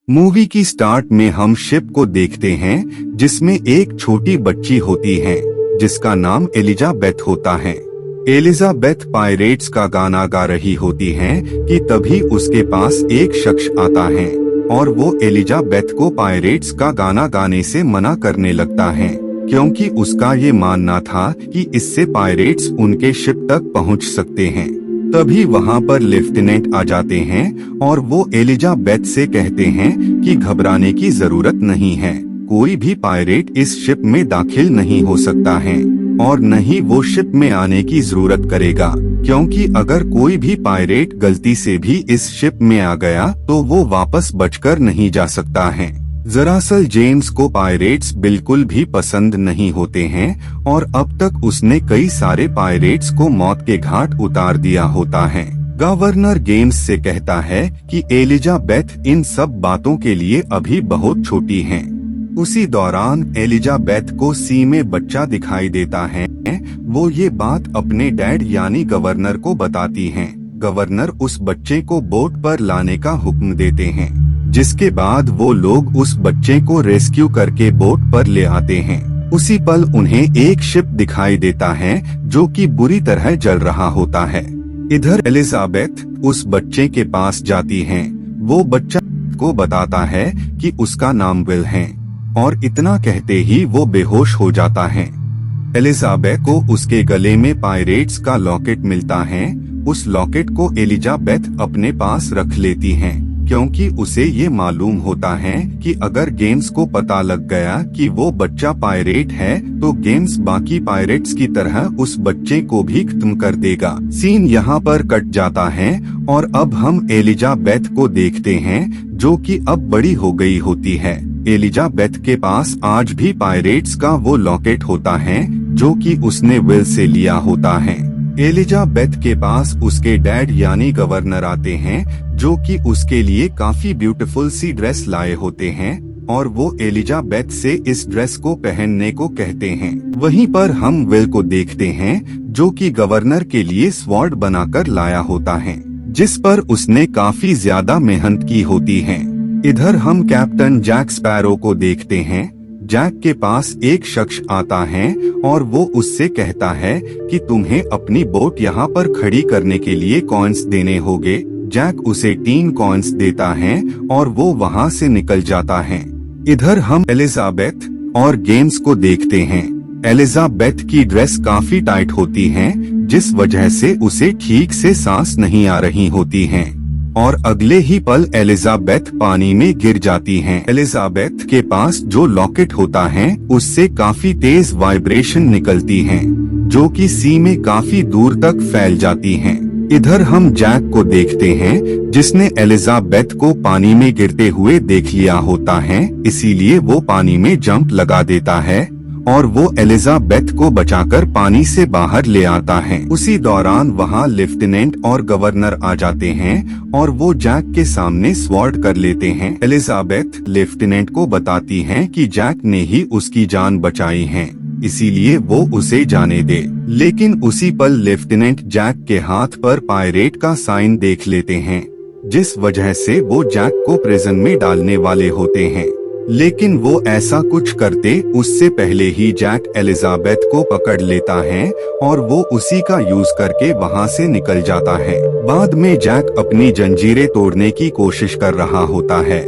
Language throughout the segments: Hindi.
मूवी की स्टार्ट में हम शिप को देखते हैं जिसमें एक छोटी बच्ची होती है जिसका नाम एलिजाबेथ होता है। एलिजाबेथ पायरेट्स का गाना गा रही होती है कि तभी उसके पास एक शख्स आता है और वो एलिजाबेथ को पायरेट्स का गाना गाने से मना करने लगता है क्योंकि उसका ये मानना था कि इससे पायरेट्स उनके शिप तक पहुंच सकते हैं। तभी वहां पर लेफ्टिनेंट आ जाते हैं और वो एलिजाबेथ से कहते हैं कि घबराने की जरूरत नहीं है, कोई भी पायरेट इस शिप में दाखिल नहीं हो सकता है और न ही वो शिप में आने की जरूरत करेगा, क्योंकि अगर कोई भी पायरेट गलती से भी इस शिप में आ गया तो वो वापस बचकर नहीं जा सकता है। दरअसल जेम्स को पायरेट्स बिल्कुल भी पसंद नहीं होते हैं और अब तक उसने कई सारे पायरेट्स को मौत के घाट उतार दिया होता है। गवर्नर जेम्स से कहता है कि एलिजाबेथ इन सब बातों के लिए अभी बहुत छोटी हैं। उसी दौरान एलिजाबेथ को सी में बच्चा दिखाई देता है। वो ये बात अपने डैड यानी गवर्नर को बताती हैं। गवर्नर उस बच्चे को बोट पर लाने का हुक्म देते हैं, जिसके बाद वो लोग उस बच्चे को रेस्क्यू करके बोट पर ले आते हैं। उसी पल उन्हें एक शिप दिखाई देता है जो कि बुरी तरह जल रहा होता है। इधर एलिजाबेथ उस बच्चे के पास जाती है। वो बच्चा को बताता है कि उसका नाम विल है और इतना कहते ही वो बेहोश हो जाता है। एलिजाबेथ को उसके गले में पायरेट्स का लॉकेट मिलता है। उस लॉकेट को एलिजाबेथ अपने पास रख लेती है क्योंकि उसे ये मालूम होता है कि अगर गेम्स को पता लग गया कि वो बच्चा पायरेट है तो गेम्स बाकी पायरेट्स की तरह उस बच्चे को भी खत्म कर देगा। सीन यहाँ पर कट जाता है और अब हम एलिजाबेथ को देखते हैं जो कि अब बड़ी हो गई होती है। एलिजाबेथ के पास आज भी पायरेट्स का वो लॉकेट होता है जो कि उसने विल से लिया होता है। एलिजाबेथ के पास उसके डैड यानी गवर्नर आते हैं जो कि उसके लिए काफी ब्यूटीफुल सी ड्रेस लाए होते हैं और वो एलिजाबेथ से इस ड्रेस को पहनने को कहते हैं। वहीं पर हम विल को देखते हैं जो कि गवर्नर के लिए स्वॉर्ड बनाकर लाया होता है, जिस पर उसने काफी ज्यादा मेहनत की होती है। इधर हम कैप्टन जैक स्पैरो को देखते हैं। जैक के पास एक शख्स आता है और वो उससे कहता है कि तुम्हें अपनी बोट यहाँ पर खड़ी करने के लिए कॉइन्स देने होंगे। जैक उसे 3 कॉइन्स देता है और वो वहाँ से निकल जाता है। इधर हम एलिजाबेथ और गेम्स को देखते हैं। एलिजाबेथ की ड्रेस काफी टाइट होती है जिस वजह से उसे ठीक से सांस नहीं आ रही होती है और अगले ही पल एलिजाबेथ पानी में गिर जाती हैं। एलिजाबेथ के पास जो लॉकेट होता है उससे काफी तेज वाइब्रेशन निकलती हैं जो कि सी में काफी दूर तक फैल जाती हैं। इधर हम जैक को देखते हैं जिसने एलिजाबेथ को पानी में गिरते हुए देख लिया होता है, इसीलिए वो पानी में जंप लगा देता है और वो एलिजाबेथ को बचाकर पानी से बाहर ले आता है। उसी दौरान वहाँ लेफ्टिनेंट और गवर्नर आ जाते हैं और वो जैक के सामने स्वॉर्ड कर लेते हैं। एलिजाबेथ लेफ्टिनेंट को बताती है कि जैक ने ही उसकी जान बचाई है, इसीलिए वो उसे जाने दे। लेकिन उसी पल लेफ्टिनेंट जैक के हाथ पर पायरेट का साइन देख लेते हैं, जिस वजह से वो जैक को प्रिजन में डालने वाले होते हैं। लेकिन वो ऐसा कुछ करते उससे पहले ही जैक एलिजाबेथ को पकड़ लेता है और वो उसी का यूज करके वहाँ से निकल जाता है। बाद में जैक अपनी जंजीरें तोड़ने की कोशिश कर रहा होता है,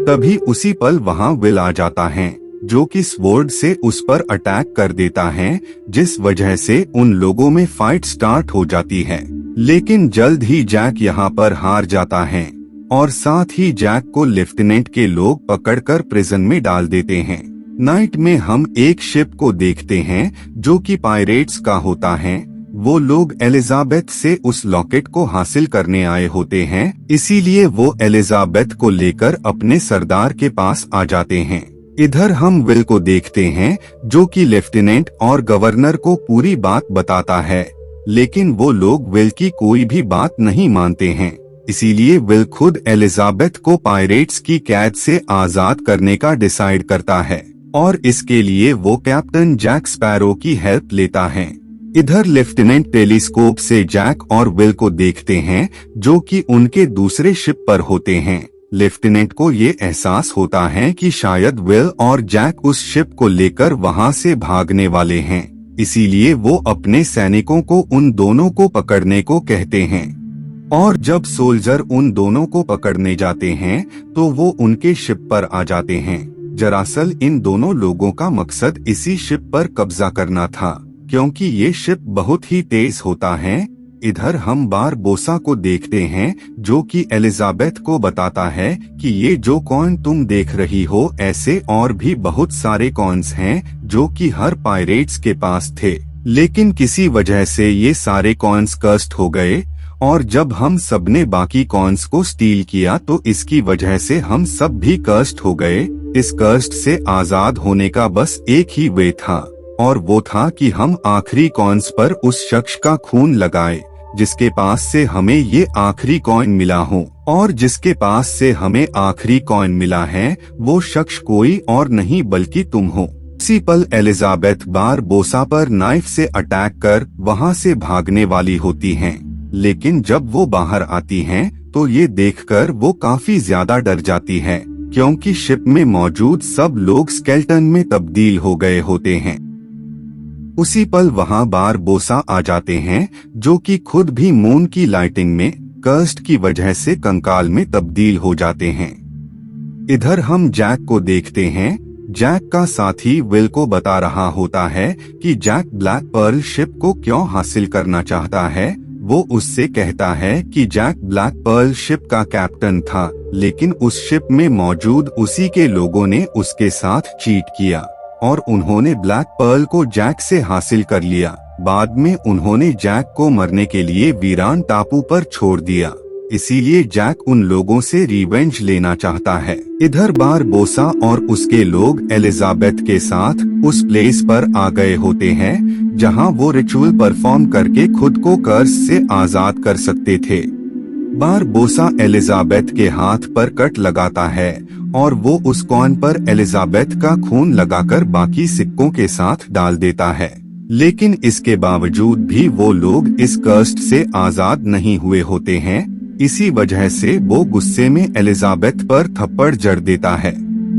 तभी उसी पल वहाँ विल आ जाता है जो कि स्वॉर्ड से उस पर अटैक कर देता है, जिस वजह से उन लोगों में फाइट स्टार्ट हो जाती है। लेकिन जल्द ही जैक यहाँ पर हार जाता है और साथ ही जैक को लेफ्टिनेंट के लोग पकड़कर प्रिजन में डाल देते हैं। नाइट में हम एक शिप को देखते हैं जो कि पायरेट्स का होता है। वो लोग एलिजाबेथ से उस लॉकेट को हासिल करने आए होते हैं, इसीलिए वो एलिजाबेथ को लेकर अपने सरदार के पास आ जाते हैं। इधर हम विल को देखते हैं जो कि लेफ्टिनेंट और गवर्नर को पूरी बात बताता है, लेकिन वो लोग विल की कोई भी बात नहीं मानते हैं, इसीलिए विल खुद एलिजाबेथ को पायरेट्स की कैद से आजाद करने का डिसाइड करता है और इसके लिए वो कैप्टन जैक स्पैरो की हेल्प लेता है। इधर लेफ्टिनेंट टेलीस्कोप से जैक और विल को देखते हैं जो कि उनके दूसरे शिप पर होते हैं। लेफ्टिनेंट को ये एहसास होता है कि शायद विल और जैक उस शिप को लेकर वहां से भागने वाले हैं, इसीलिए वो अपने सैनिकों को उन दोनों को पकड़ने को कहते हैं। और जब सोल्जर उन दोनों को पकड़ने जाते हैं तो वो उनके शिप पर आ जाते हैं। दरअसल इन दोनों लोगों का मकसद इसी शिप पर कब्जा करना था, क्योंकि ये शिप बहुत ही तेज होता है। इधर हम बारबोसा को देखते हैं जो कि एलिजाबेथ को बताता है कि ये जो कॉइन तुम देख रही हो, ऐसे और भी बहुत सारे कॉइन्स हैं जो कि हर पायरेट्स के पास थे, लेकिन किसी वजह से ये सारे कॉइन्स कर्स्ड हो गए। और जब हम सबने बाकी कॉइन्स को स्टील किया तो इसकी वजह से हम सब भी कर्स्ड हो गए। इस कर्स्ट से आजाद होने का बस एक ही वे था, और वो था कि हम आखिरी कॉइन्स पर उस शख्स का खून लगाए जिसके पास से हमें ये आखिरी कॉइन मिला हो। और जिसके पास से हमें आखिरी कॉइन मिला है वो शख्स कोई और नहीं बल्कि तुम हो। इसी पल एलिजाबेथ बारबोसा पर नाइफ से अटैक कर वहां से भागने वाली होती हैं, लेकिन जब वो बाहर आती हैं तो ये देखकर वो काफी ज्यादा डर जाती है, क्योंकि शिप में मौजूद सब लोग स्केल्टन में तब्दील हो गए होते हैं। उसी पल वहां बारबोसा आ जाते हैं जो कि खुद भी मून की लाइटिंग में कर्स्ट की वजह से कंकाल में तब्दील हो जाते हैं। इधर हम जैक को देखते हैं। जैक का साथी विल को बता रहा होता है कि जैक ब्लैक पर्ल शिप को क्यों हासिल करना चाहता है। वो उससे कहता है कि जैक ब्लैक पर्ल शिप का कैप्टन था, लेकिन उस शिप में मौजूद उसी के लोगों ने उसके साथ चीट किया और उन्होंने ब्लैक पर्ल को जैक से हासिल कर लिया। बाद में उन्होंने जैक को मरने के लिए वीरान टापू पर छोड़ दिया, इसीलिए जैक उन लोगों से रिवेंज लेना चाहता है। इधर बारबोसा और उसके लोग एलिजाबेथ के साथ उस प्लेस पर आ गए होते हैं जहां वो रिचुअल परफॉर्म करके खुद को कर्स से आजाद कर सकते थे। बारबोसा एलिजाबेथ के हाथ पर कट लगाता है और वो उस कॉइन पर एलिजाबेथ का खून लगाकर बाकी सिक्कों के साथ डाल देता है, लेकिन इसके बावजूद भी वो लोग इस कर्स्ट से आजाद नहीं हुए होते हैं। इसी वजह से वो गुस्से में एलिजाबेथ पर थप्पड़ जड़ देता है।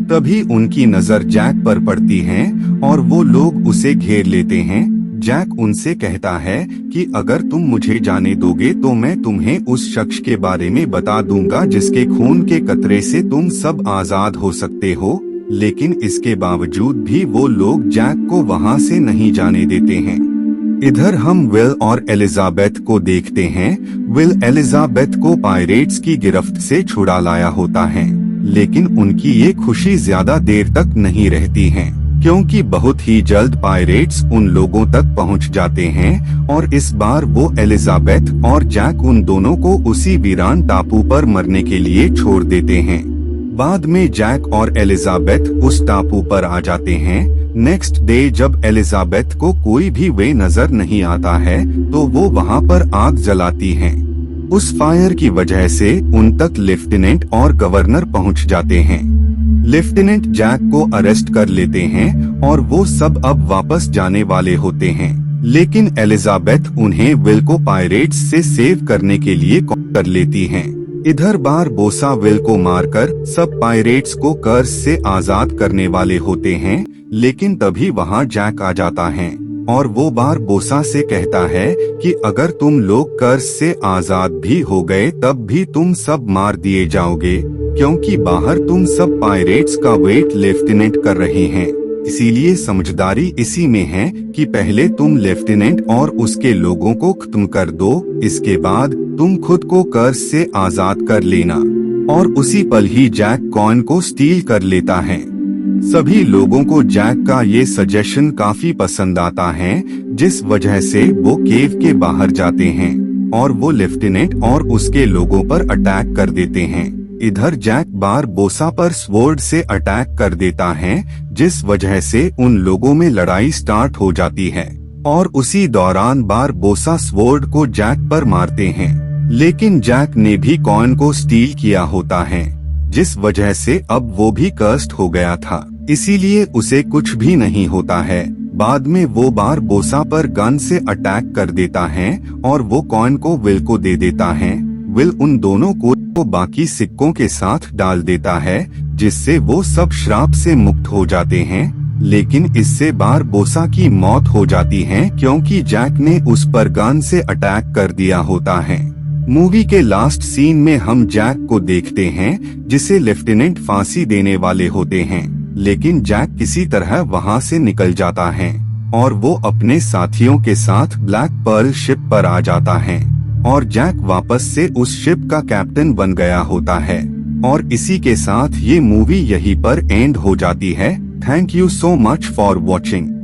तभी उनकी नजर जैक पर पड़ती है और वो लोग उसे घेर लेते हैं। जैक उनसे कहता है कि अगर तुम मुझे जाने दोगे तो मैं तुम्हें उस शख्स के बारे में बता दूंगा जिसके खून के कतरे से तुम सब आजाद हो सकते हो, लेकिन इसके बावजूद भी वो लोग जैक को वहां से नहीं जाने देते हैं। इधर हम विल और एलिजाबेथ को देखते हैं। विल एलिजाबेथ को पायरेट्स की गिरफ्त से छुड़ा लाया होता है, लेकिन उनकी ये खुशी ज्यादा देर तक नहीं रहती है, क्योंकि बहुत ही जल्द पायरेट्स उन लोगों तक पहुंच जाते हैं और इस बार वो एलिजाबेथ और जैक उन दोनों को उसी वीरान टापू पर मरने के लिए छोड़ देते हैं। बाद में जैक और एलिजाबेथ उस टापू पर आ जाते हैं। नेक्स्ट डे जब एलिजाबेथ को कोई भी वे नजर नहीं आता है तो वो वहाँ पर आग जलाती हैं। उस फायर की वजह से उन तक लेफ्टिनेंट और गवर्नर पहुँच जाते हैं। लेफ्टिनेंट जैक को अरेस्ट कर लेते हैं और वो सब अब वापस जाने वाले होते हैं, लेकिन एलिजाबेथ उन्हें विल को पायरेट्स से सेव करने के लिए कॉल कर लेती हैं। इधर बारबोसा विल को मारकर सब पायरेट्स को कर्स से आजाद करने वाले होते हैं, लेकिन तभी वहां जैक आ जाता है और वो बारबोसा से कहता है कि अगर तुम लोग कर्स से आजाद भी हो गए तब भी तुम सब मार दिए जाओगे, क्योंकि बाहर तुम सब पायरेट्स का वेट लेफ्टिनेंट कर रहे हैं। इसीलिए समझदारी इसी में है कि पहले तुम लेफ्टिनेंट और उसके लोगों को खत्म कर दो, इसके बाद तुम खुद को कर्स से आजाद कर लेना। और उसी पल ही जैक कॉइन को स्टील कर लेता है। सभी लोगों को जैक का ये सजेशन काफी पसंद आता है, जिस वजह से वो केव के बाहर जाते हैं और वो लेफ्टिनेंट और उसके लोगों पर अटैक कर देते हैं। इधर जैक बारबोसा पर स्वॉर्ड से अटैक कर देता है, जिस वजह से उन लोगों में लड़ाई स्टार्ट हो जाती है और उसी दौरान बारबोसा स्वॉर्ड को जैक पर मारते हैं, लेकिन जैक ने भी कॉइन को स्टील किया होता है, जिस वजह से अब वो भी कर्स्ड हो गया था, इसीलिए उसे कुछ भी नहीं होता है। बाद में वो बारबोसा पर गन से अटैक कर देता है और वो कॉइन को विल को दे देता है। विल उन दोनों को बाकी सिक्कों के साथ डाल देता है, जिससे वो सब श्राप से मुक्त हो जाते हैं। लेकिन इससे बारबोसा की मौत हो जाती है क्योंकि जैक ने उस पर गन से अटैक कर दिया होता है। मूवी के लास्ट सीन में हम जैक को देखते हैं, जिसे लेफ्टिनेंट फांसी देने वाले होते हैं, लेकिन जैक किसी तरह वहां से निकल जाता है और वो अपने साथियों के साथ ब्लैक पर्ल शिप पर आ जाता है और जैक वापस से उस शिप का कैप्टन बन गया होता है। और इसी के साथ ये मूवी यहीं पर एंड हो जाती है। Thank you so much for watching.